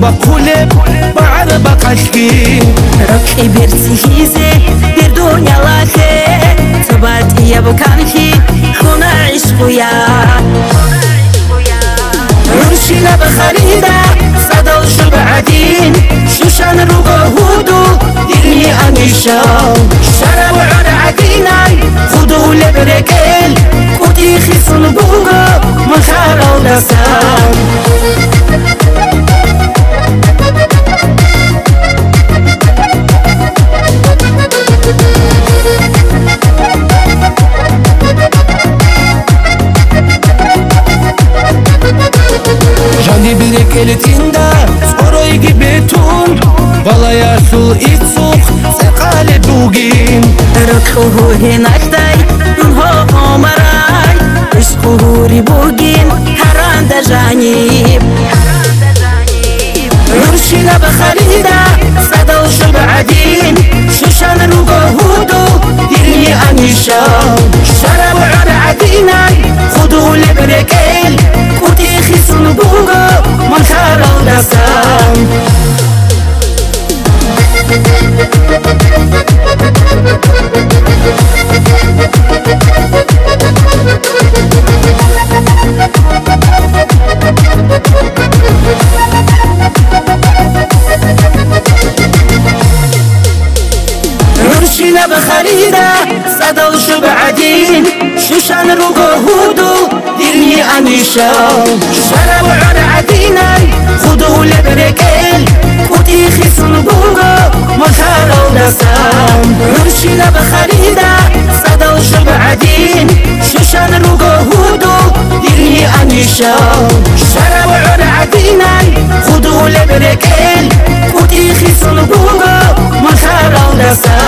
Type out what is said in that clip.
بقولب بعد بقشكي روكي برتهيزي بالدنيا لاخي تبات يا بكانكي خونا عشقويا روشينا بخريدة صدا وشبعدين شوشان روغو هودو ديرني أنيشا شرب عر عديناي خدو لبركيل كوتي خيصن بوغو مخارو لسان جاني بلك التندا سكروي جبتون والله يا شو إتصوخ سقال دوغين ركوه هناكتاي نهو عمراي عشقوه ريبوغين هران دجانيب روشينا بخريدة صدا وشبعدين شوشان روغو هودو ديرني أنيشا شرب عر عديناي خدو لبركيل كوتي خيصن بوغو منخارو لسان روشينا بخريدة صدا وشبعدين شوشان روغو هودو ديرني أنيشا شرب عر عديناي خدو لبركيل كوتي خيصن بوغو مخارو لسان روشينا بخريدة صدا وشبعدين شوشان روغو هودو ديرني أنيشا شرب عر عديناي خدو لبركيل كوتي خيصن بوغو مخارو لسان